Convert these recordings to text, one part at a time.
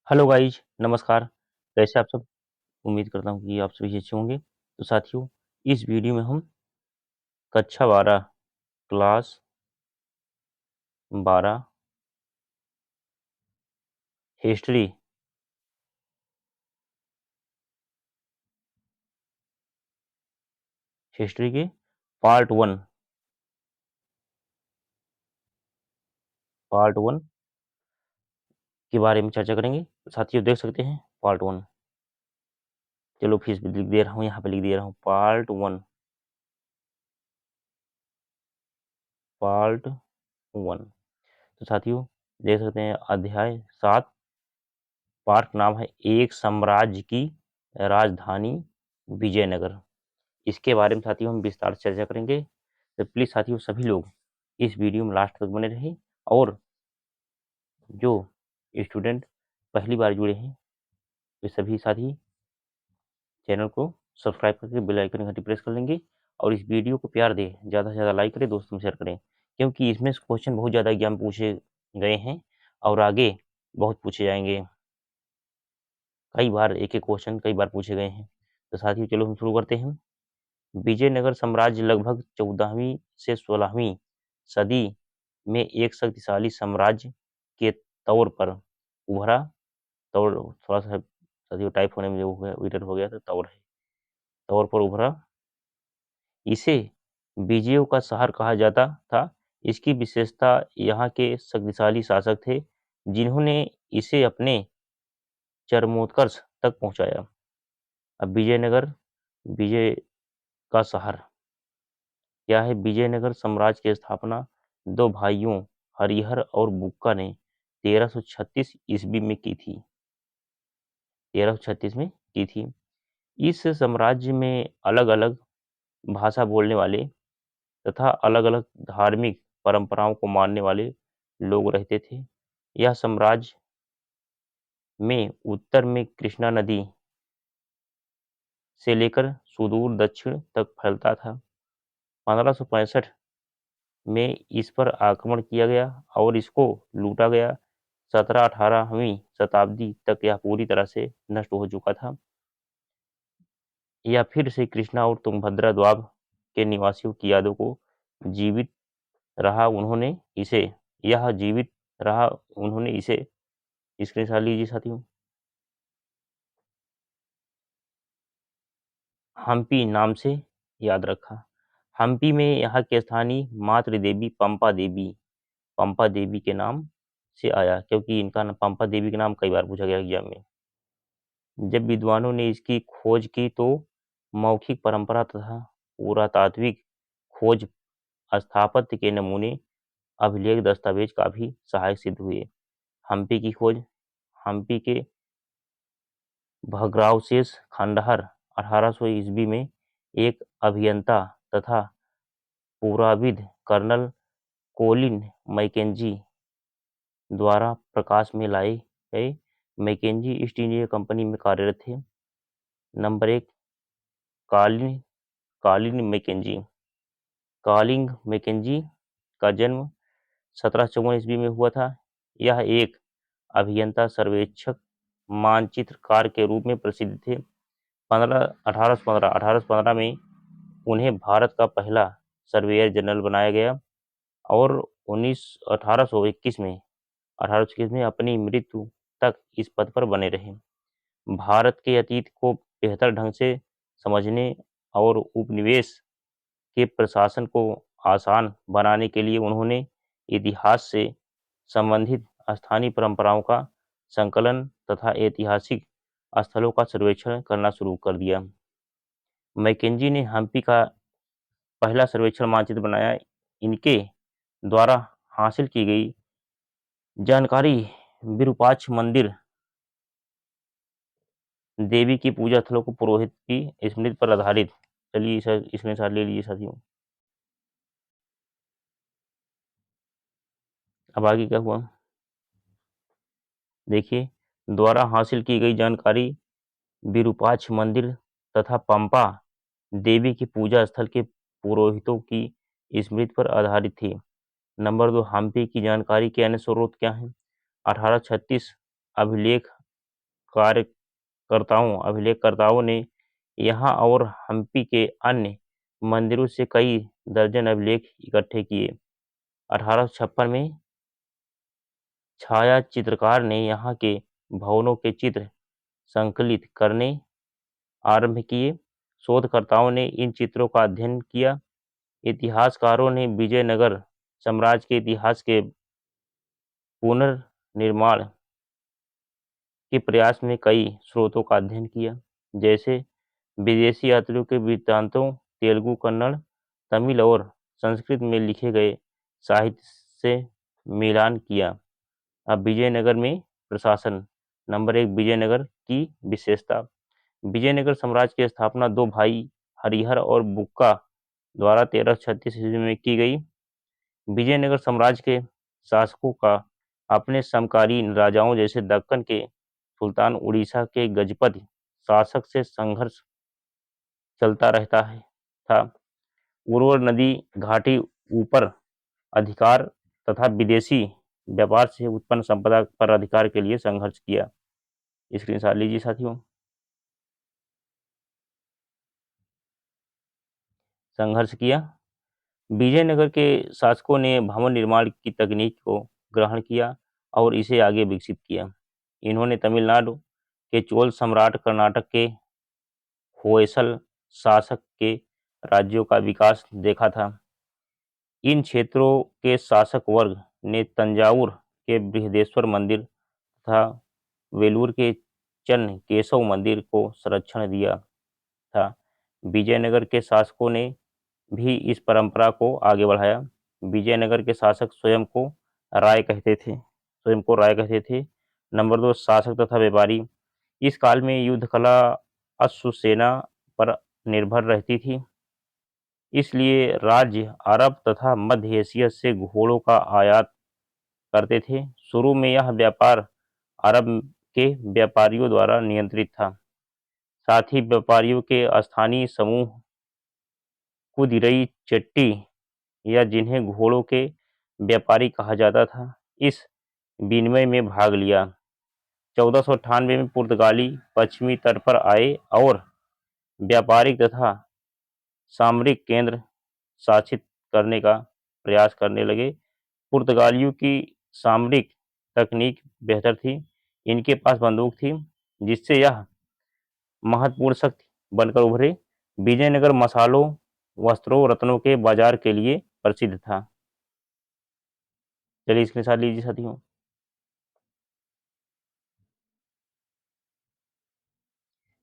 Hello guys, नमस्कार। कैसे आप सब? उम्मीद करता हूँ कि आप सभी अच्छे होंगे। तो साथियों, इस वीडियो में हम कक्षा 12 क्लास 12 हिस्ट्री हिस्ट्री के पार्ट वन के बारे में चर्चा करेंगे। तो साथियों देख सकते हैं पार्ट 1। चलो फिर लिख दे रहा हूँ, यहाँ पे लिख दे रहा हूँ पार्ट 1। तो साथियों देख सकते हैं अध्याय 7, पार्ट नाम है एक साम्राज्य की राजधानी विजयनगर। इसके बारे में साथियों हम विस्तार से चर्चा करेंगे। तो प्लीज़ साथियों सभी लोग इस वीडियो में लास्ट तक बने रहें, और जो स्टूडेंट पहली बार जुड़े हैं वे सभी साथी चैनल को सब्सक्राइब करके बेल आइकन घंटी प्रेस कर लेंगे, और इस वीडियो को प्यार दें, ज़्यादा से ज़्यादा लाइक करें, दोस्तों में शेयर करें, क्योंकि इसमें से क्वेश्चन बहुत ज़्यादा एग्जाम पूछे गए हैं और आगे बहुत पूछे जाएंगे। कई बार एक एक क्वेश्चन कई बार पूछे गए हैं। तो साथियों चलो हम शुरू करते हैं। विजयनगर साम्राज्य लगभग 14वीं से 16वीं सदी में एक शक्तिशाली साम्राज्य के तौर पर उभरा। तौर थोड़ा सा साथियों टाइप होने में जो इधर हो गया था, तौर है, तौर पर उभरा। इसे विजयों का शहर कहा जाता था। इसकी विशेषता यहाँ के शक्तिशाली शासक थे जिन्होंने इसे अपने चरमोत्कर्ष तक पहुंचाया। अब विजयनगर, विजय का शहर क्या है? विजयनगर साम्राज्य की स्थापना दो भाइयों हरिहर और बुक्का ने 1336 ईस्वी में की थी। 1336 में की थी। इस साम्राज्य में अलग अलग भाषा बोलने वाले तथा अलग अलग धार्मिक परंपराओं को मानने वाले लोग रहते थे। यह साम्राज्य में उत्तर में कृष्णा नदी से लेकर सुदूर दक्षिण तक फैलता था। 1565 में इस पर आक्रमण किया गया और इसको लूटा गया। 17-18वीं शताब्दी तक यह पूरी तरह से नष्ट हो चुका था। यह फिर से कृष्णा और तुंगभद्रा द्वाब के निवासियों की यादों को जीवित रहा। उन्होंने इसे यह जीवित रहा उन्होंने इसे स्क्रीनशॉट लीजिए साथियों। हम्पी नाम से याद रखा। हम्पी में यहाँ के स्थानीय मातृ देवी पंपा देवी के नाम से आया, क्योंकि इनका पंपा देवी के नाम कई बार पूछा गया एग्जाम में। जब विद्वानों ने इसकी खोज की तो मौखिक परंपरा तथा पुरातात्विक खोज स्थापत्य के नमूने अभिलेख दस्तावेज काफी सहायक सिद्ध हुए। हम्पी की खोज। हम्पी के भग्रावशेष खंडहर 1800 ईस्वी में एक अभियंता तथा पुराविद कर्नल कोलिन मैकेंजी द्वारा प्रकाश में लाए गए। मैकेंजी ईस्ट इंडिया कंपनी में कार्यरत थे। नंबर 1, कालिन कालिन मैकेंजी। कालिंग मैकेंजी का जन्म 1754 ईस्वी में हुआ था। यह एक अभियंता, सर्वेक्षक, मानचित्रकार के रूप में प्रसिद्ध थे। 1815 में उन्हें भारत का पहला सर्वेयर जनरल बनाया गया और 1821 में अपनी मृत्यु तक इस पद पर बने रहे। भारत के अतीत को बेहतर ढंग से समझने और उपनिवेश के प्रशासन को आसान बनाने के लिए उन्होंने इतिहास से संबंधित स्थानीय परंपराओं का संकलन तथा ऐतिहासिक स्थलों का सर्वेक्षण करना शुरू कर दिया। मैकेंजी ने हम्पी का पहला सर्वेक्षण मानचित्र बनाया। इनके द्वारा हासिल की गई जानकारी विरूपाक्ष मंदिर, देवी की पूजा स्थलों को पुरोहित की स्मृति पर आधारित। चलिए इसमें साथ ले लीजिए साथियों। अब आगे क्या हुआ देखिए। द्वारा हासिल की गई जानकारी विरूपाक्ष मंदिर तथा पंपा देवी की पूजा स्थल के पुरोहितों की स्मृति पर आधारित थी। नंबर 2, हम्पी की जानकारी के अन्य स्रोत क्या हैं? 1836 अभिलेख अभिलेखकर्ताओं ने यहाँ और हम्पी के अन्य मंदिरों से कई दर्जन अभिलेख इकट्ठे किए। 1856 में छायाचित्रकार ने यहाँ के भवनों के चित्र संकलित करने आरंभ किए। शोधकर्ताओं ने इन चित्रों का अध्ययन किया। इतिहासकारों ने विजयनगर साम्राज्य के इतिहास के पुनर्निर्माण के प्रयास में कई स्रोतों का अध्ययन किया, जैसे विदेशी यात्रियों के वृत्तांतों, तेलुगु, कन्नड़, तमिल और संस्कृत में लिखे गए साहित्य से मिलान किया। अब विजयनगर में प्रशासन। नंबर 1, विजयनगर की विशेषता। विजयनगर साम्राज्य की स्थापना दो भाई हरिहर और बुक्का द्वारा 1336 ईस्वी में की गई। विजयनगर साम्राज्य के शासकों का अपने समकालीन राजाओं जैसे दक्कन के सुल्तान, उड़ीसा के गजपति शासक से संघर्ष चलता रहता है था। उर्वर नदी घाटी ऊपर अधिकार तथा विदेशी व्यापार से उत्पन्न संपदा पर अधिकार के लिए संघर्ष किया। स्क्रीनशॉट लीजिए साथियों। संघर्ष किया। विजयनगर के शासकों ने भवन निर्माण की तकनीक को ग्रहण किया और इसे आगे विकसित किया। इन्होंने तमिलनाडु के चोल सम्राट, कर्नाटक के होयसल शासक के राज्यों का विकास देखा था। इन क्षेत्रों के शासक वर्ग ने तंजावुर के बृहदेश्वर मंदिर तथा वेलूर के चन्न केशव मंदिर को संरक्षण दिया था। विजयनगर के शासकों ने भी इस परंपरा को आगे बढ़ाया। विजयनगर के शासक स्वयं को राय कहते थे। नंबर 2, शासक तथा व्यापारी। इस काल में युद्ध कला अश्वसेना पर निर्भर रहती थी, इसलिए राज्य अरब तथा मध्य एशिया से घोड़ों का आयात करते थे। शुरू में यह व्यापार अरब के व्यापारियों द्वारा नियंत्रित था। साथ ही व्यापारियों के स्थानीय समूह कुदिरई चट्टी या जिन्हें घोड़ों के व्यापारी कहा जाता था, इस विनिमय में भाग लिया। 1498 में पुर्तगाली पश्चिमी तट पर आए और व्यापारिक तथा सामरिक केंद्र शासित करने का प्रयास करने लगे। पुर्तगालियों की सामरिक तकनीक बेहतर थी। इनके पास बंदूक थी, जिससे यह महत्वपूर्ण शक्ति बनकर उभरे। विजयनगर मसालों, वस्त्रों, रत्नों के बाजार के लिए प्रसिद्ध था। चलिए इसके साथ लीजिए साथियों।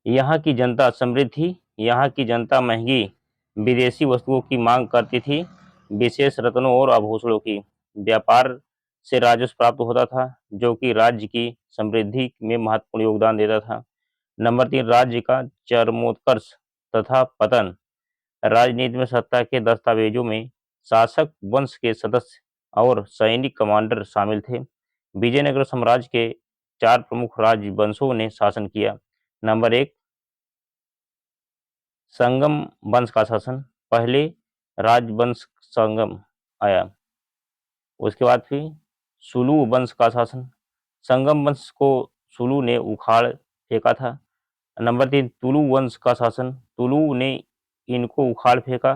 यहाँ की जनता समृद्ध थी। यहाँ की जनता महंगी विदेशी वस्तुओं की मांग करती थी, विशेष रत्नों और आभूषणों की। व्यापार से राजस्व प्राप्त होता था, जो कि राज्य की समृद्धि में महत्वपूर्ण योगदान देता था। नंबर 3, राज्य का चरमोत्कर्ष तथा पतन। राजनीति में सत्ता के दस्तावेजों में शासक वंश के सदस्य और सैनिक कमांडर शामिल थे। विजयनगर साम्राज्य के 4 प्रमुख राजवंशों ने शासन किया। नंबर 1, संगम वंश का शासन। पहले राजवंश संगम आया, उसके बाद फिर सुलू वंश का शासन। संगम वंश को सुलू ने उखाड़ फेंका था। नंबर 3, तुलु वंश का शासन। तुलु ने इनको उखाड़ फेंका।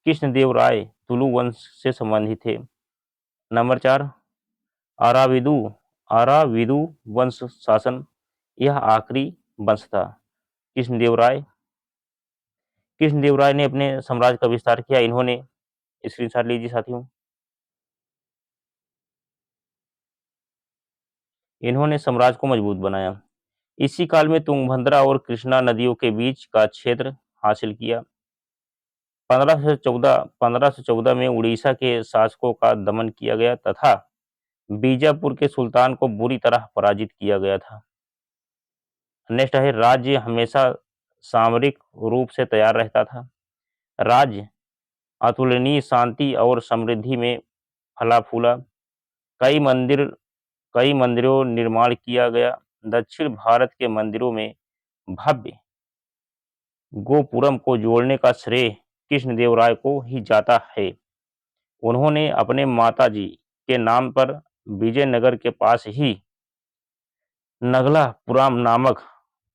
कृष्णदेवराय तुलु वंश से संबंधित थे। नंबर 4, अराविदु अराविदु वंश शासन। यह आखिरी वंश था। कृष्णदेवराय ने अपने साम्राज्य का विस्तार किया। इन्होंने स्क्रीनशॉट लीजिए साथियों। इन्होंने साम्राज्य को मजबूत बनाया। इसी काल में तुंगभद्रा और कृष्णा नदियों के बीच का क्षेत्र हासिल किया। 1514 में उड़ीसा के शासकों का दमन किया गया तथा बीजापुर के सुल्तान को बुरी तरह पराजित किया गया था। नेक्स्ट है, राज्य हमेशा सामरिक रूप से तैयार रहता था। राज्य अतुलनीय शांति और समृद्धि में फला फूला। कई मंदिरों निर्माण किया गया। दक्षिण भारत के मंदिरों में भव्य गोपुरम को जोड़ने का श्रेय कृष्णदेवराय को ही जाता है। उन्होंने अपने माताजी के नाम पर विजयनगर के पास ही नगलापुरम नामक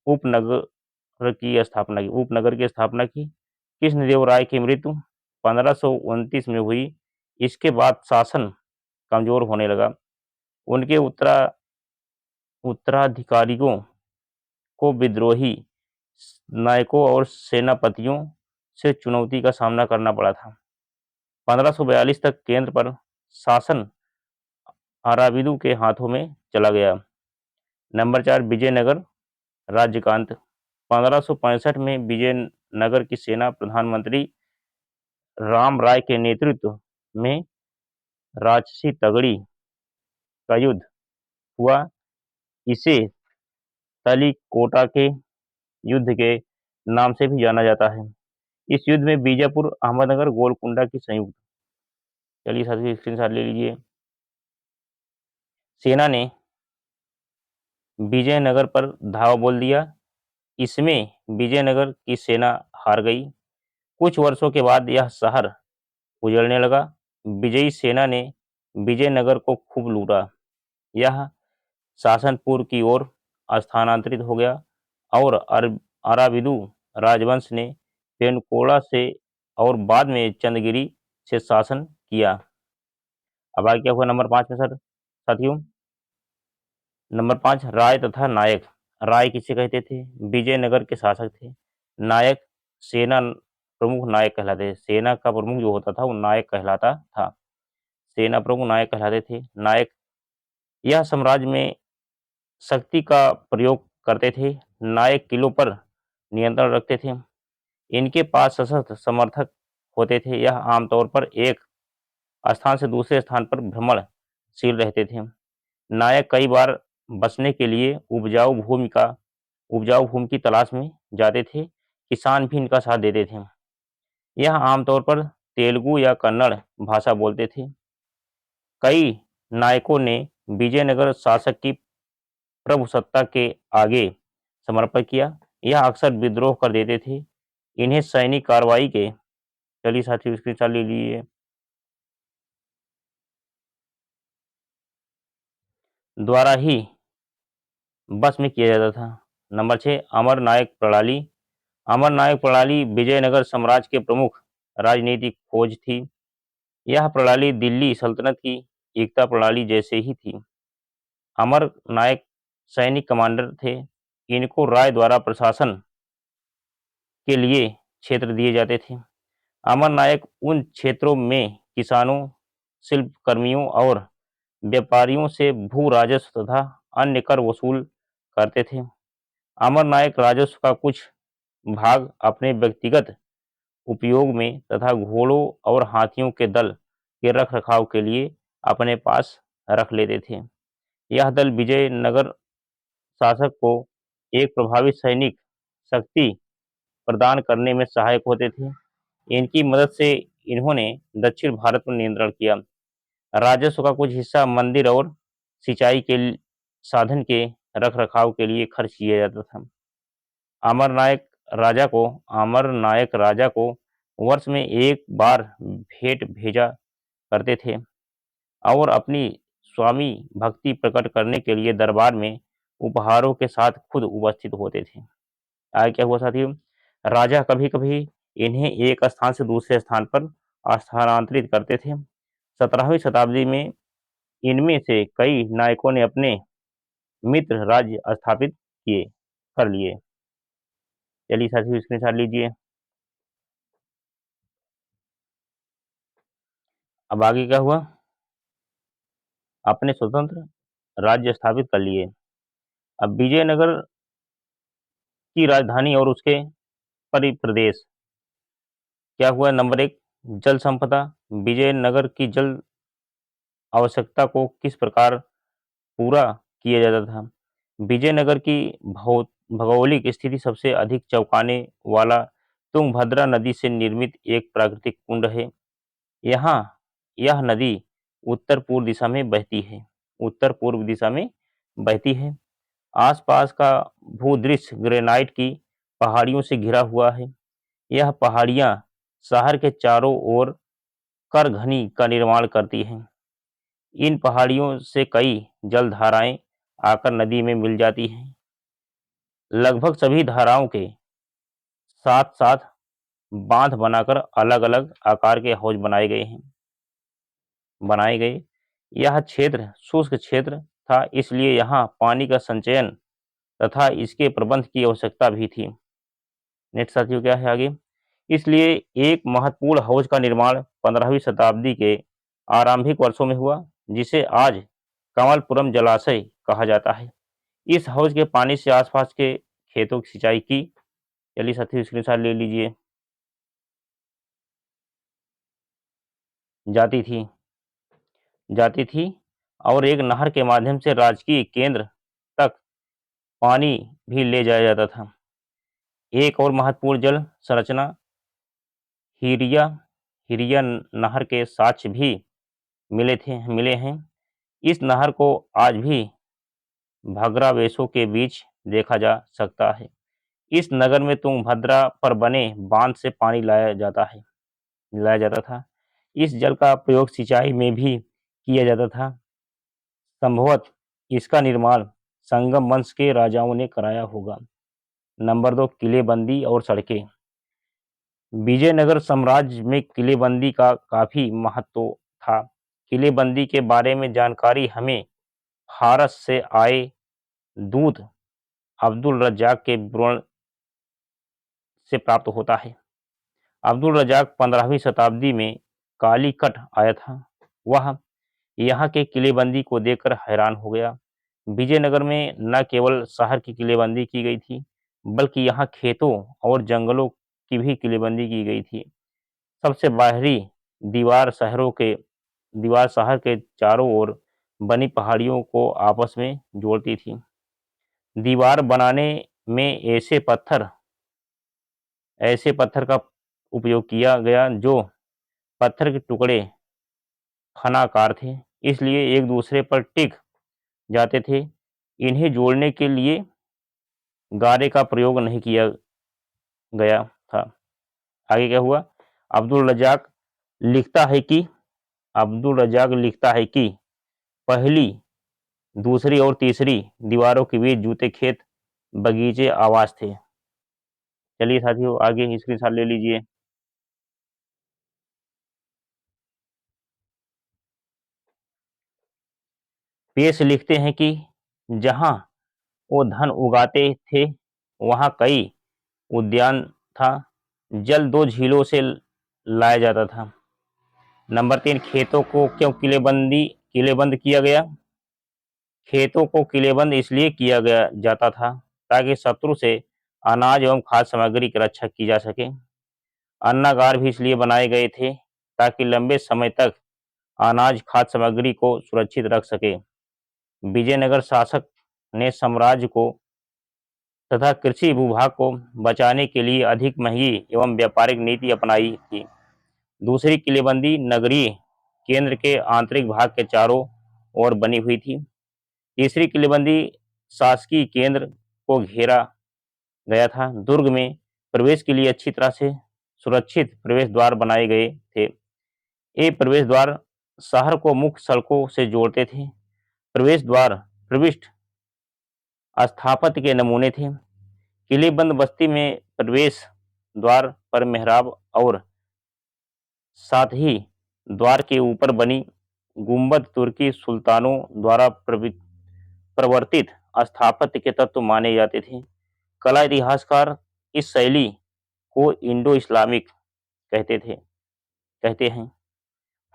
उपनगर की स्थापना की। कृष्णदेवराय की मृत्यु 1529 में हुई। इसके बाद शासन कमजोर होने लगा। उनके उत्तराधिकारियों को विद्रोही नायकों और सेनापतियों से चुनौती का सामना करना पड़ा था। 1542 तक केंद्र पर शासन अराविदु के हाथों में चला गया। नंबर 4, विजयनगर राज्यकांत। 1565 में विजयनगर की सेना प्रधानमंत्री राम राय के नेतृत्व में राजसी तगड़ी का युद्ध हुआ। इसे तलीकोटा के युद्ध के नाम से भी जाना जाता है। इस युद्ध में बीजापुर, अहमदनगर, गोलकुंडा की संयुक्त। चलिए साथियों स्क्रीनशॉट ले लीजिए। सेना ने विजयनगर पर धावा बोल दिया। इसमें विजयनगर की सेना हार गई। कुछ वर्षों के बाद यह शहर उजड़ने लगा। विजयी सेना ने विजयनगर को खूब लूटा। यह शासनपुर की ओर स्थानांतरित हो गया और अराविदु राजवंश ने पेनकोड़ा से और बाद में चंद्रगिरी से शासन किया। अब आगे क्या हुआ नंबर 5 में सर साथियों। नंबर 5, राय तथा नायक। राय किसे कहते थे? विजयनगर के शासक थे। नायक सेना प्रमुख नायक कहलाते थे। सेना का प्रमुख जो होता था वो नायक कहलाता था। सेना प्रमुख नायक कहलाते थे। नायक यह साम्राज्य में शक्ति का प्रयोग करते थे। नायक किलों पर नियंत्रण रखते थे। इनके पास सशस्त्र समर्थक होते थे। यह आमतौर पर एक स्थान से दूसरे स्थान पर भ्रमणशील रहते थे। नायक कई बार बसने के लिए उपजाऊ भूमि की तलाश में जाते थे। किसान भी इनका साथ देते थे। यह आमतौर पर तेलुगु या कन्नड़ भाषा बोलते थे। कई नायकों ने विजयनगर शासक की प्रभुसत्ता के आगे समर्पण किया। यह अक्सर विद्रोह कर देते थे। इन्हें सैनिक कार्रवाई के चलिए साथियों स्क्रीनशॉट ले लीजिए द्वारा ही बस में किया जाता था। नंबर 6, अमर नायक प्रणाली। अमर नायक प्रणाली विजयनगर साम्राज्य के प्रमुख राजनीतिक खोज थी। यह प्रणाली दिल्ली सल्तनत की एकता प्रणाली जैसे ही थी। अमर नायक सैनिक कमांडर थे। इनको राय द्वारा प्रशासन के लिए क्षेत्र दिए जाते थे। अमर नायक उन क्षेत्रों में किसानों, शिल्पकर्मियों और व्यापारियों से भू राजस्व तथा अन्य कर वसूल करते थे। अमर नायक राजस्व का कुछ भाग अपने व्यक्तिगत उपयोग में तथा घोड़ों और हाथियों के दल के रखरखाव के लिए अपने पास रख लेते थे। यह दल विजयनगर शासक को एक प्रभावी सैनिक शक्ति प्रदान करने में सहायक होते थे। इनकी मदद से इन्होंने दक्षिण भारत पर नियंत्रण किया। राजस्व का कुछ हिस्सा मंदिर और सिंचाई के साधन के रखरखाव के लिए खर्च किया जाता था। अमर नायक राजा को वर्ष में एक बार भेंट भेजा करते थे और अपनी स्वामी भक्ति प्रकट करने के लिए दरबार में उपहारों के साथ खुद उपस्थित होते थे। आगे क्या हुआ साथियों, राजा कभी कभी इन्हें एक स्थान से दूसरे स्थान पर स्थानांतरित करते थे। 17वीं शताब्दी में इनमें से कई नायकों ने अपने मित्र राज्य स्थापित कर लिए। चलिए साथियों स्क्रीनशॉट लीजिए। अब आगे क्या हुआ, अपने स्वतंत्र राज्य स्थापित कर लिए। अब विजयनगर की राजधानी और उसके परिप्रदेश क्या हुआ। नंबर 1, जल संपदा। विजयनगर की जल आवश्यकता को किस प्रकार पूरा किया जाता था। विजयनगर की भौगोलिक स्थिति सबसे अधिक चौंकाने वाला तुंगभद्रा नदी से निर्मित एक प्राकृतिक कुंड है। यहाँ यह नदी उत्तर पूर्व दिशा में बहती है। उत्तर पूर्व दिशा में बहती है। आसपास का भूदृश्य ग्रेनाइट की पहाड़ियों से घिरा हुआ है। यह पहाड़ियाँ शहर के चारों ओर करघनी का निर्माण करती हैं। इन पहाड़ियों से कई जलधाराएं आकर नदी में मिल जाती हैं। लगभग सभी धाराओं के साथ साथ बांध बनाकर अलग अलग आकार के हौज बनाए गए। यह क्षेत्र शुष्क क्षेत्र था, इसलिए यहाँ पानी का संचयन तथा इसके प्रबंध की आवश्यकता भी थी। नेक्स्ट साथियों क्या है आगे, इसलिए एक महत्वपूर्ण हौज का निर्माण 15वीं शताब्दी के आरंभिक वर्षों में हुआ, जिसे आज कमलपुरम जलाशय कहा जाता है। इस हौज के पानी से आसपास के खेतों की सिंचाई की। चलिए साथियों स्क्रीनशॉट ले लीजिए। जाती थी जाती थी और एक नहर के माध्यम से राजकीय केंद्र तक पानी भी ले जाया जाता था। एक और महत्वपूर्ण जल संरचना हिरिया हिरिया नहर के साक्ष्य भी मिले हैं। इस नहर को आज भी भगरावेशों के बीच देखा जा सकता है। इस नगर में तुंगभद्रा पर बने बांध से पानी लाया जाता था। इस जल का प्रयोग सिंचाई में भी किया जाता था। संभवतः इसका निर्माण संगम वंश के राजाओं ने कराया होगा। नंबर 2, किलेबंदी और सड़कें। विजयनगर साम्राज्य में किलेबंदी का काफी महत्व था। किलेबंदी के बारे में जानकारी हमें फारस से आए दूत अब्दुल रज्जाक के विवरण से प्राप्त होता है। अब्दुल रज्जाक 15वीं शताब्दी में कालीकट आया था। वह यहाँ के किलेबंदी को देखकर हैरान हो गया। विजयनगर में न केवल शहर की किलेबंदी की गई थी, बल्कि यहाँ खेतों और जंगलों की भी किलेबंदी की गई थी। सबसे बाहरी दीवार शहर के चारों ओर बनी पहाड़ियों को आपस में जोड़ती थी। दीवार बनाने में ऐसे पत्थर का उपयोग किया गया जो पत्थर के टुकड़े घनाकार थे, इसलिए एक दूसरे पर टिक जाते थे। इन्हें जोड़ने के लिए गारे का प्रयोग नहीं किया गया था। आगे क्या हुआ, अब्दुल रज्जाक लिखता है कि पहली, दूसरी और तीसरी दीवारों के बीच जूते खेत, बगीचे, आवास थे। चलिए साथियों आगे स्क्रीनशॉट ले लीजिए। पेश लिखते हैं कि जहां वो धन उगाते थे वहां कई उद्यान था। जल 2 झीलों से लाया जाता था। नंबर 3, खेतों को क्यों किलेबंद किया गया। खेतों को किलेबंद इसलिए किया गया जाता था ताकि शत्रु से अनाज एवं खाद्य सामग्री की रक्षा की जा सके। अन्नागार भी इसलिए बनाए गए थे ताकि लंबे समय तक अनाज खाद्य सामग्री को सुरक्षित रख सके। विजयनगर शासक ने साम्राज्य को तथा कृषि भूभाग को बचाने के लिए अधिक महंगी एवं व्यापारिक नीति अपनाई थी। दूसरी किलेबंदी नगरीय केंद्र के आंतरिक भाग के चारों ओर बनी हुई थी। तीसरी किलेबंदी शासकीय केंद्र को घेरा गया था। दुर्ग में प्रवेश के लिए अच्छी तरह से सुरक्षित प्रवेश द्वार बनाए गए थे। ये प्रवेश द्वार शहर को मुख्य सड़कों से जोड़ते थे। प्रवेश द्वार प्रविष्ट स्थापत्य के नमूने थे। किलेबंद बस्ती में प्रवेश द्वार पर मेहराब और साथ ही द्वार के ऊपर बनी गुंबद तुर्की सुल्तानों द्वारा प्रवर्तित स्थापत्य के तत्व माने जाते थे। कला इतिहासकार इस शैली को इंडो इस्लामिक कहते हैं।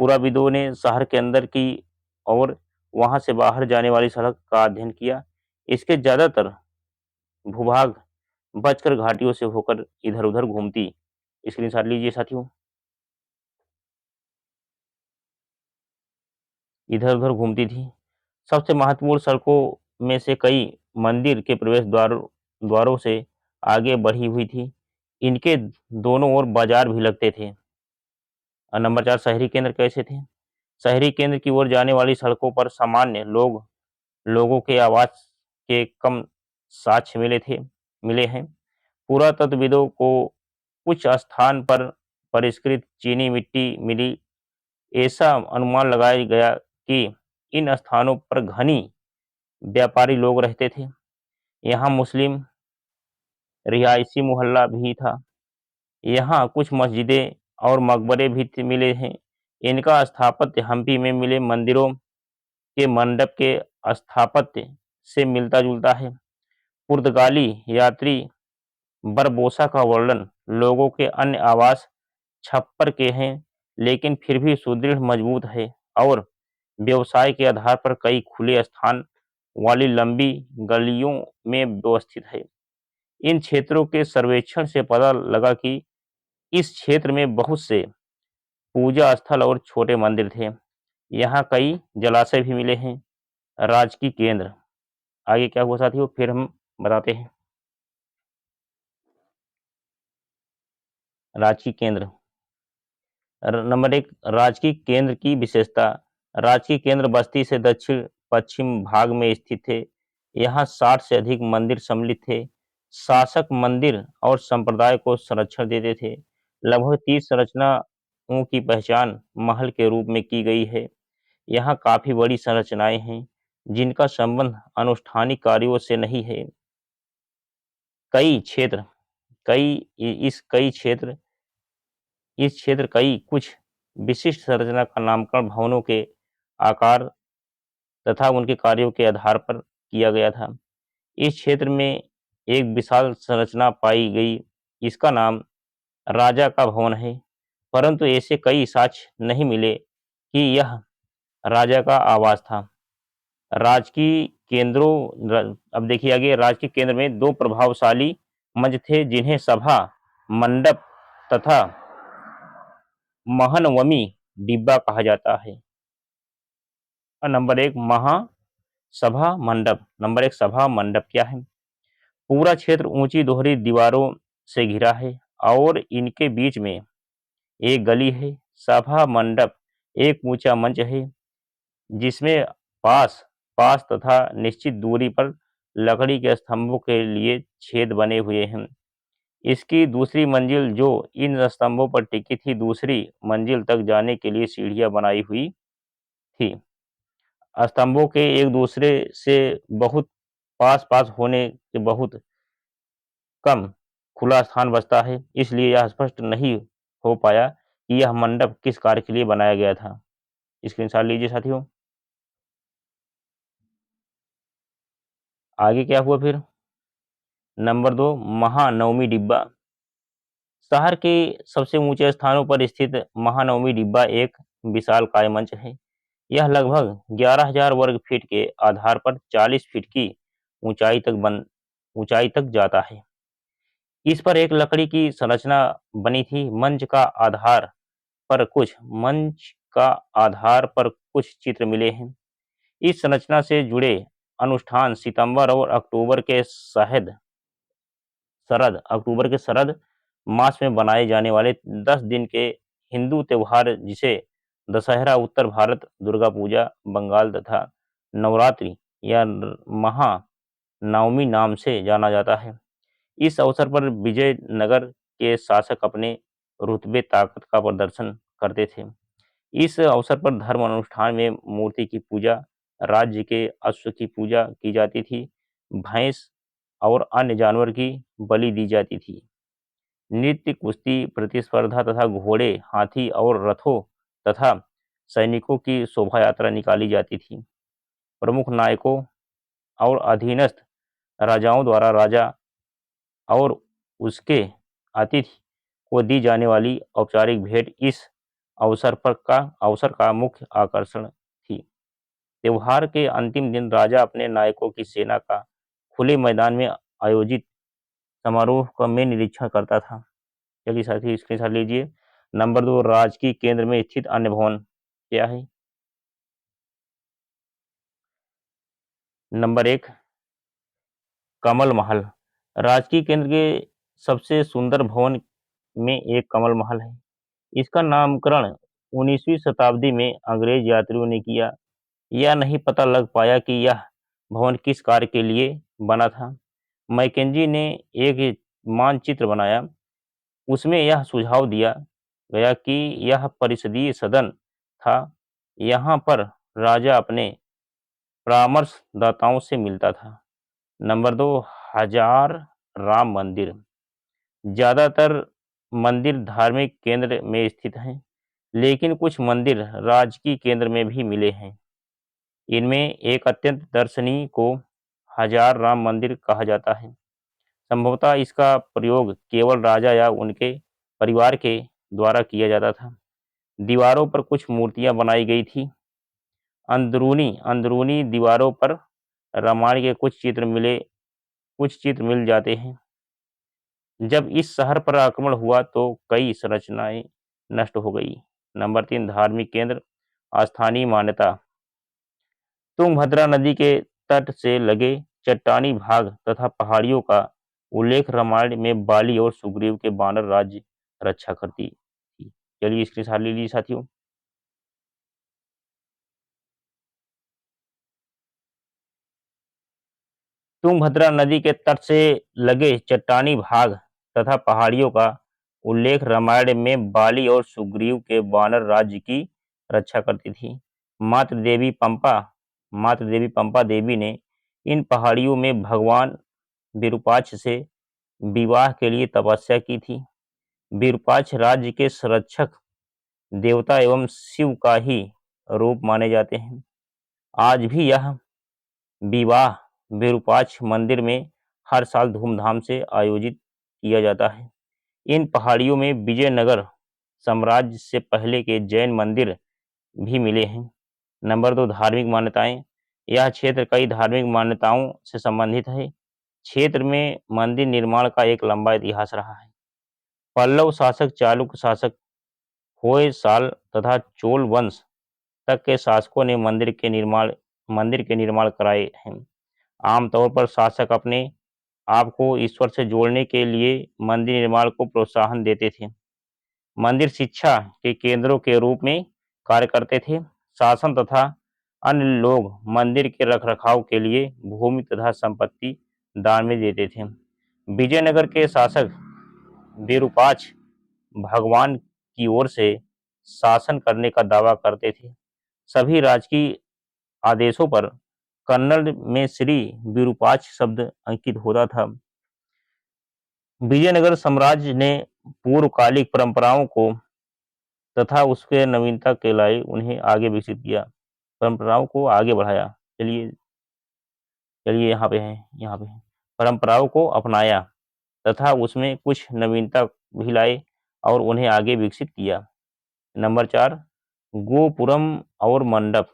पुराविदों ने शहर के अंदर की और वहां से बाहर जाने वाली सड़क का अध्ययन किया। इसके ज्यादातर भूभाग बचकर घाटियों से होकर इधर उधर घूमती। स्क्रीनशॉट लीजिए साथियों। इधर उधर घूमती थी। सबसे महत्वपूर्ण सड़कों में से कई मंदिर के द्वारों से आगे बढ़ी हुई थी। इनके दोनों ओर बाजार भी लगते थे। और नंबर 4, शहरी केंद्र कैसे थे। शहरी केंद्र की ओर जाने वाली सड़कों पर सामान्य लोगों के आवास के कम साक्ष्य मिले हैं। पुरातत्वविदों को कुछ स्थान पर परिष्कृत चीनी मिट्टी मिली। ऐसा अनुमान लगाया गया कि इन स्थानों पर घनी व्यापारी लोग रहते थे। यहाँ मुस्लिम रिहायशी मोहल्ला भी था। यहाँ कुछ मस्जिदें और मकबरे भी मिले हैं। इनका स्थापत्य हम्पी में मिले मंदिरों के मंडप के स्थापत्य से मिलता जुलता है। पुर्तगाली यात्री बरबोसा का वर्णन लोगों के अन्य आवास छप्पर के हैं, लेकिन फिर भी सुदृढ़ मजबूत है और व्यवसाय के आधार पर कई खुले स्थान वाली लंबी गलियों में व्यवस्थित है। इन क्षेत्रों के सर्वेक्षण से पता लगा कि इस क्षेत्र में बहुत से पूजा स्थल और छोटे मंदिर थे। यहाँ कई जलाशय भी मिले हैं। राजकीय केंद्र, आगे क्या हुआ साथियों, फिर हम बताते हैं। राजकीय केंद्र, नंबर एक, राजकीय केंद्र की विशेषता। राजकीय केंद्र बस्ती से दक्षिण पश्चिम भाग में स्थित थे। यहाँ 60 से अधिक मंदिर सम्मिलित थे। शासक मंदिर और संप्रदाय को संरक्षण देते थे। लगभग 30 संरचनाओं की पहचान महल के रूप में की गई है। यहाँ काफी बड़ी संरचनाएं हैं जिनका संबंध अनुष्ठानिक कार्यों से नहीं है। कई क्षेत्र कई इस कई क्षेत्र इस क्षेत्र कई कुछ विशिष्ट संरचना का नामकरण भवनों के आकार तथा उनके कार्यों के आधार पर किया गया था। इस क्षेत्र में एक विशाल संरचना पाई गई, इसका नाम राजा का भवन है, परंतु ऐसे कई साक्ष्य नहीं मिले कि यह राजा का आवास था। राजकीय अब देखिए आगे, राजकीय केंद्र में दो प्रभावशाली मंच थे जिन्हें सभा मंडप तथा महनवमी डिब्बा कहा जाता है। नंबर एक, नंबर एक, सभा मंडप क्या है? पूरा क्षेत्र ऊंची दोहरी दीवारों से घिरा है और इनके बीच में एक गली है। सभा मंडप एक ऊंचा मंच है जिसमें पास पास तथा निश्चित दूरी पर लकड़ी के स्तंभों के लिए छेद बने हुए हैं। इसकी दूसरी मंजिल जो इन स्तंभों पर टिकी थी, दूसरी मंजिल तक जाने के लिए सीढ़ियां बनाई हुई थी। स्तंभों के एक दूसरे से बहुत पास पास होने के बहुत कम खुला स्थान बचता है, इसलिए यह स्पष्ट नहीं हो पाया कि यह मंडप किस कार्य के लिए बनाया गया था। स्क्रीनशॉट लीजिए साथियों। आगे क्या हुआ फिर? नंबर दो, महानवमी डिब्बा। शहर के सबसे ऊंचे स्थानों पर स्थित महानवमी डिब्बा एक विशालकाय मंच है। यह लगभग 11,000 वर्ग फीट के आधार पर 40 फीट की ऊंचाई तक जाता है। इस पर एक लकड़ी की संरचना बनी थी। मंच का आधार पर कुछ चित्र मिले हैं। इस संरचना से जुड़े अनुष्ठान सितंबर और अक्टूबर के शरद मास में बनाए जाने वाले 10 दिन के हिंदू त्योहार, जिसे दशहरा उत्तर भारत, दुर्गा पूजा बंगाल तथा नवरात्रि या महानवमी नाम से जाना जाता है। इस अवसर पर विजयनगर के शासक अपने रुतबे ताकत का प्रदर्शन करते थे। इस अवसर पर धर्म अनुष्ठान में मूर्ति की पूजा, राज्य के अश्व की पूजा की जाती थी, भैंस और अन्य जानवर की बलि दी जाती थी। नृत्य, कुश्ती प्रतिस्पर्धा तथा घोड़े, हाथी और रथों तथा सैनिकों की शोभा यात्रा निकाली जाती थी। प्रमुख नायकों और अधीनस्थ राजाओं द्वारा राजा और उसके अतिथि को दी जाने वाली औपचारिक भेंट इस अवसर का मुख्य आकर्षण थी। त्योहार के अंतिम दिन राजा अपने नायकों की सेना का खुले मैदान में आयोजित समारोह का में निरीक्षण करता था। चलिए साथी, इसके साथ लीजिए। नंबर दो, राजकीय केंद्र में स्थित अन्य भवन क्या है? नंबर एक, कमल महल। राजकीय केंद्र के सबसे सुंदर भवन में एक कमल महल है। इसका नामकरण 19वीं शताब्दी में अंग्रेज यात्रियों ने किया। यह नहीं पता लग पाया कि यह भवन किस कार्य के लिए बना था। मैकेंजी ने एक मानचित्र बनाया। उसमें यह सुझाव दिया गया कि यह परिषदीय सदन था। यहाँ पर राजा अपने परामर्शदाताओं से मिलता था। नंबर 2, हजार राम मंदिर। ज़्यादातर मंदिर धार्मिक केंद्र में स्थित हैं, लेकिन कुछ मंदिर राजकीय केंद्र में भी मिले हैं। इनमें एक अत्यंत दर्शनीय को हजार राम मंदिर कहा जाता है। संभवतः इसका प्रयोग केवल राजा या उनके परिवार के द्वारा किया जाता था। दीवारों पर कुछ मूर्तियां बनाई गई थी। अंदरूनी अंदरूनी दीवारों पर रामायण के कुछ चित्र मिल जाते हैं। जब इस शहर पर आक्रमण हुआ तो कई संरचनाएं नष्ट हो गई। नंबर 3, धार्मिक केंद्र, स्थानीय मान्यता। तुंगभद्रा नदी के तट से लगे चट्टानी भाग तथा पहाड़ियों का उल्लेख रामायण में बाली और सुग्रीव के वानर राज्य रक्षा करती थी। चलिए स्क्रीनशॉट ले लीजिए साथियों। तुंगभद्रा नदी के तट से लगे चट्टानी भाग तथा पहाड़ियों का उल्लेख रामायण में बाली और सुग्रीव के वानर राज्य की रक्षा करती थी। मातृ देवी पंपा देवी ने इन पहाड़ियों में भगवान विरूपाक्ष से विवाह के लिए तपस्या की थी। विरूपाक्ष राज्य के संरक्षक देवता एवं शिव का ही रूप माने जाते हैं। आज भी यह विवाह विरूपाक्ष मंदिर में हर साल धूमधाम से आयोजित किया जाता है। इन पहाड़ियों में विजयनगर साम्राज्य से पहले के जैन मंदिर भी मिले हैं। नंबर 2, धार्मिक मान्यताएं। यह क्षेत्र कई धार्मिक मान्यताओं से संबंधित है। क्षेत्र में मंदिर निर्माण का एक लंबा इतिहास रहा है। पल्लव शासक, चालुक्य शासक, होयसाल तथा चोल वंश तक के शासकों ने मंदिर के निर्माण कराए हैं। आमतौर पर शासक अपने आप को ईश्वर से जोड़ने के लिए मंदिर निर्माण को प्रोत्साहन देते थे। मंदिर शिक्षा के केंद्रों के रूप में कार्य करते थे। शासन तथा अन्य लोग मंदिर के रखरखाव के लिए भूमि तथा संपत्ति दान में देते थे। विजयनगर के शासक विरूपाक्ष भगवान की ओर से शासन करने का दावा करते थे। सभी राजकीय आदेशों पर कन्नड़ में श्री विरूपाक्ष शब्द अंकित होता था। विजयनगर साम्राज्य ने पूर्वकालिक परंपराओं को तथा उसके नवीनता के लाए उन्हें आगे विकसित किया, परंपराओं को आगे बढ़ाया। चलिए चलिए यहाँ पे है। परंपराओं को अपनाया तथा उसमें कुछ नवीनता भी लाए और उन्हें आगे विकसित किया। नंबर 4, गोपुरम और मंडप।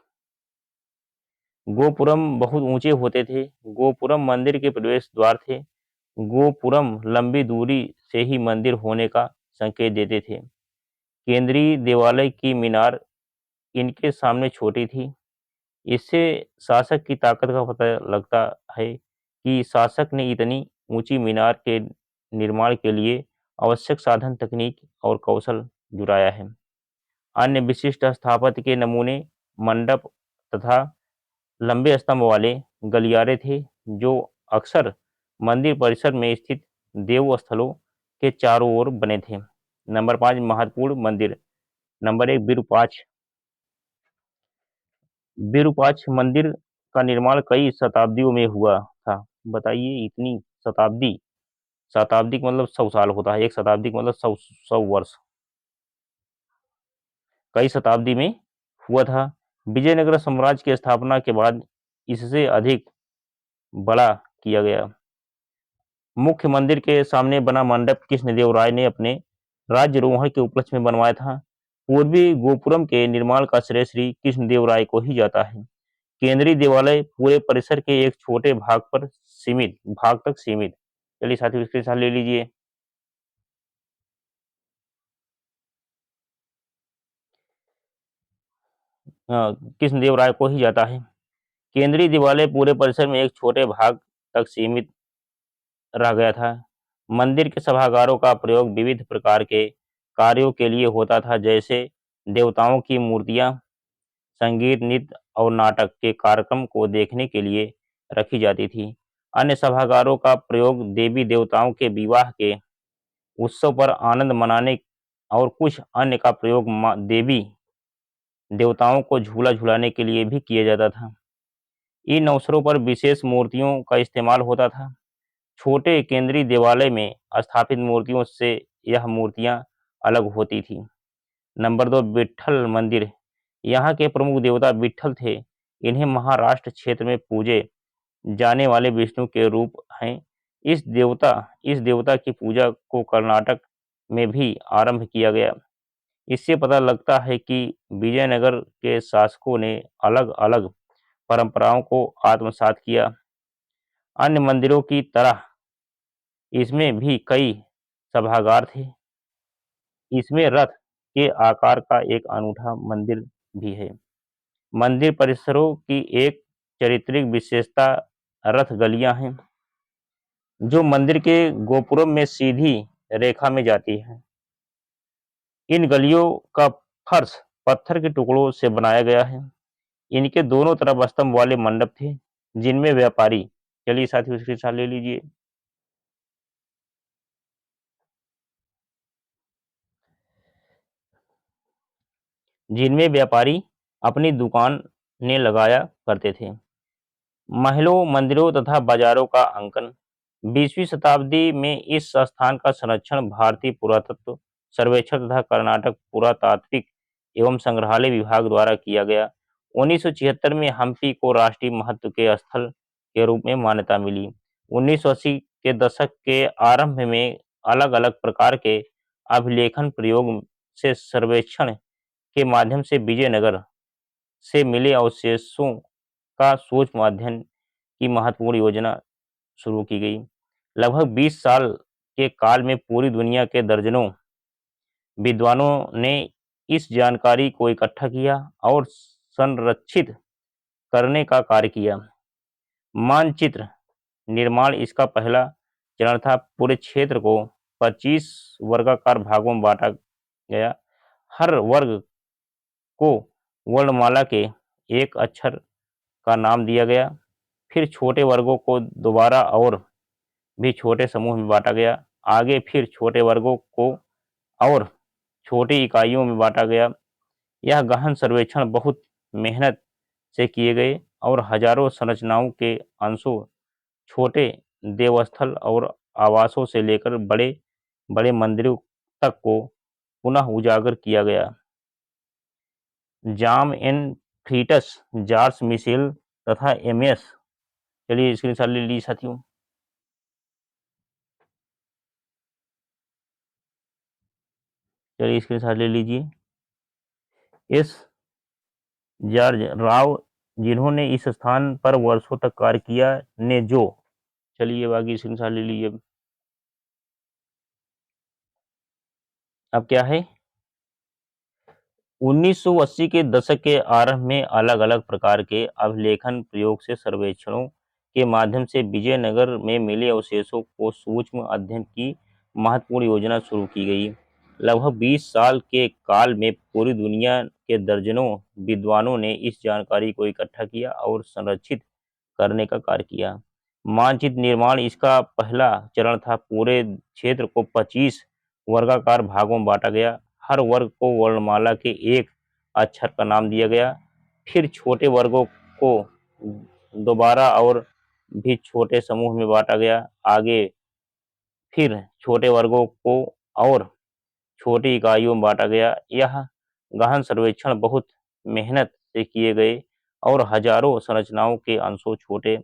गोपुरम बहुत ऊंचे होते थे। गोपुरम मंदिर के प्रवेश द्वार थे। गोपुरम लंबी दूरी से ही मंदिर होने का संकेत देते थे। केंद्रीय देवालय की मीनार इनके सामने छोटी थी। इससे शासक की ताकत का पता लगता है कि शासक ने इतनी ऊंची मीनार के निर्माण के लिए आवश्यक साधन, तकनीक और कौशल जुटाया है। अन्य विशिष्ट स्थापत्य के नमूने मंडप तथा लंबे स्तंभ वाले गलियारे थे, जो अक्सर मंदिर परिसर में स्थित देव स्थलों के चारों ओर बने थे। नंबर 5, महत्वपूर्ण मंदिर। नंबर 1, विरूपाक्ष। विरूपाक्ष मंदिर का निर्माण कई शताब्दियों में हुआ था। बताइए इतनी शताब्दी, शताब्दी का मतलब 100 साल होता है, एक शताब्दी का मतलब 100 वर्ष, कई शताब्दी में हुआ था। विजयनगर साम्राज्य की स्थापना के बाद इससे अधिक बड़ा किया गया। मुख्य मंदिर के सामने बना मंडप कृष्णदेवराय ने अपने राज्यारोहण के उपलक्ष्य में बनवाया था। पूर्वी गोपुरम के निर्माण का श्रेय श्री कृष्णदेवराय को ही जाता है। केंद्रीय देवालय पूरे परिसर के एक छोटे भाग तक सीमित। चलिए साथियों इसके साथ ले लीजिए। कृष्णदेवराय को ही जाता है। केंद्रीय देवालय पूरे परिसर में एक छोटे भाग तक सीमित रह गया था। मंदिर के सभागारों का प्रयोग विविध प्रकार के कार्यों के लिए होता था, जैसे देवताओं की मूर्तियां, संगीत, नृत्य और नाटक के कार्यक्रम को देखने के लिए रखी जाती थी। अन्य सभागारों का प्रयोग देवी देवताओं के विवाह के उत्सव पर आनंद मनाने और कुछ अन्य का प्रयोग देवी देवताओं को झूला झुलाने के लिए भी किया जाता था। इन अवसरों पर विशेष मूर्तियों का इस्तेमाल होता था। छोटे केंद्रीय देवालय में स्थापित मूर्तियों से यह मूर्तियां अलग होती थीं। नंबर 2, विट्ठल मंदिर। यहाँ के प्रमुख देवता विट्ठल थे। इन्हें महाराष्ट्र क्षेत्र में पूजे जाने वाले विष्णु के रूप हैं। इस देवता की पूजा को कर्नाटक में भी आरंभ किया गया। इससे पता लगता है कि विजयनगर के शासकों ने अलग-अलग परंपराओं को आत्मसात किया। अन्य मंदिरों की तरह इसमें भी कई सभागार थे। इसमें रथ के आकार का एक अनूठा मंदिर भी है। मंदिर परिसरों की एक चारित्रिक विशेषता रथ गलियां हैं, जो मंदिर के गोपुरम में सीधी रेखा में जाती हैं। इन गलियों का फर्श पत्थर के टुकड़ों से बनाया गया है। इनके दोनों तरफ स्तंभ वाले मंडप थे, जिनमें व्यापारी, चलिए साथियों इसके साथ ले लीजिए, जिनमें व्यापारी अपनी दुकानें लगाया करते थे। महलों, मंदिरों तथा बाजारों का अंकन। 20वीं शताब्दी में इस स्थान का संरक्षण भारतीय पुरातत्व सर्वेक्षण तथा कर्नाटक पुरातात्विक एवं संग्रहालय विभाग द्वारा किया गया। 1976 में हम्पी को राष्ट्रीय महत्व के स्थल के रूप में मान्यता मिली। 1980 के दशक के आरंभ में अलग-अलग प्रकार के अभिलेखन प्रयोग से सर्वेक्षण के माध्यम से विजयनगर से मिले अवशेषों का सूक्ष्म अध्ययन की महत्वपूर्ण योजना शुरू की गई। लगभग 20 साल के काल में पूरी दुनिया के दर्जनों विद्वानों ने इस जानकारी को इकट्ठा किया और संरक्षित करने का कार्य किया। मानचित्र निर्माण इसका पहला चरण था। पूरे क्षेत्र को 25 वर्गाकार भागों में बांटा गया। हर वर्ग को वर्णमाला के एक अक्षर का नाम दिया गया। फिर छोटे वर्गों को दोबारा और भी छोटे समूह में बांटा गया। आगे फिर छोटे वर्गों को और छोटी इकाइयों में बांटा गया। यह गहन सर्वेक्षण बहुत मेहनत से किए गए और हजारों संरचनाओं के अंशों, छोटे देवस्थल और आवासों से लेकर बड़े बड़े मंदिरों तक को पुनः उजागर किया गया। जाम एन फ्रीटस, जॉर्ज मिशेल तथा एमएस, चलिए स्क्रीनशॉट ले लीजिए साथियों, चलिए स्क्रीनशॉट ले लीजिए। एस जॉर्ज राव, जिन्होंने इस स्थान पर वर्षों तक कार्य किया, ने जो, चलिए बाकी स्क्रीनशॉट ले लीजिए। अब क्या है, 1980 के दशक के आरंभ में अलग-अलग प्रकार के अभिलेखन प्रयोग से सर्वेक्षणों के माध्यम से विजयनगर में मिले अवशेषों को सूक्ष्म अध्ययन की महत्वपूर्ण योजना शुरू की गई। लगभग 20 साल के काल में पूरी दुनिया के दर्जनों विद्वानों ने इस जानकारी को इकट्ठा किया और संरक्षित करने का कार्य किया। मानचित्र निर्माण इसका पहला चरण था। पूरे क्षेत्र को 25 वर्गाकार भागों में बांटा गया। हर वर्ग को वर्णमाला के एक अक्षर का नाम दिया गया। फिर छोटे वर्गों को दोबारा और भी छोटे समूह में बांटा गया। आगे फिर छोटे वर्गों को और छोटी इकाइयों में बांटा गया। यह गहन सर्वेक्षण बहुत मेहनत से किए गए और हजारों संरचनाओं के अंशों, छोटे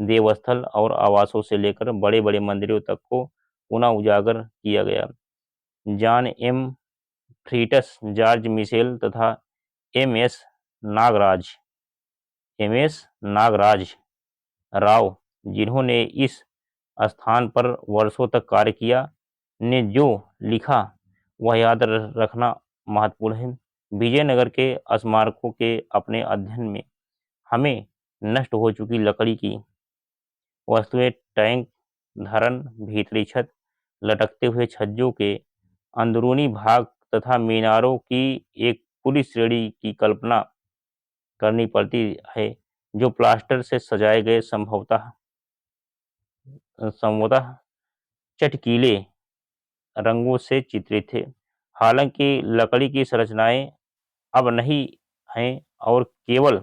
देवस्थल और आवासों से लेकर बड़े बड़े मंदिरों तक को पुनः उजागर किया गया। जॉन एम फ्रीटस, जॉर्ज मिशेल तथा एम एस नागराज राव, जिन्होंने इस स्थान पर वर्षों तक कार्य किया, ने जो लिखा वह याद रखना महत्वपूर्ण है। विजयनगर के स्मारकों के अपने अध्ययन में हमें नष्ट हो चुकी लकड़ी की वस्तुएं, टैंक, धरन, भीतरी छत, लटकते हुए छज्जों के अंदरूनी भाग तथा मीनारों की एक पूरी श्रेणी की कल्पना करनी पड़ती है, जो प्लास्टर से सजाए गए संभवतः चटकीले रंगों से चित्रित थे। हालांकि लकड़ी की संरचनाएं अब नहीं हैं और केवल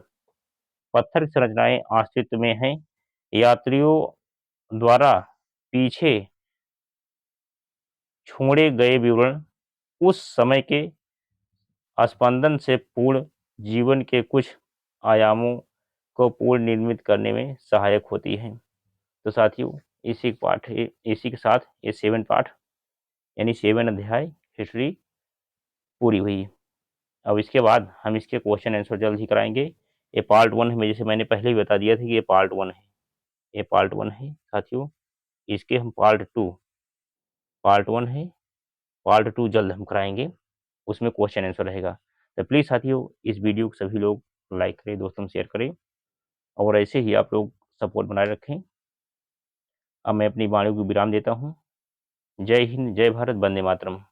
पत्थर की संरचनाएँ अस्तित्व में हैं। यात्रियों द्वारा पीछे छोड़े गए विवरण उस समय के स्पंदन से पूर्ण जीवन के कुछ आयामों को पुनर्निर्मित करने में सहायक होती हैं। तो साथियों, इसी के साथ ये 7 पार्ट यानी 7 अध्याय हिस्ट्री पूरी हुई। अब इसके बाद हम इसके क्वेश्चन आंसर जल्द ही कराएँगे। ये पार्ट 1 है, जैसे मैंने पहले ही बता दिया था कि ये पार्ट 1 है। ये पार्ट 1 है साथियों, इसके हम पार्ट 1 है, पार्ट 2 जल्द हम कराएँगे, उसमें क्वेश्चन आंसर रहेगा। तो प्लीज़ साथियों, इस वीडियो को सभी लोग लाइक करें, दोस्तों में शेयर करें और ऐसे ही आप लोग सपोर्ट बनाए रखें। अब मैं अपनी वाणी को विराम देता हूँ। जय हिंद, जय भारत, वंदे मातरम।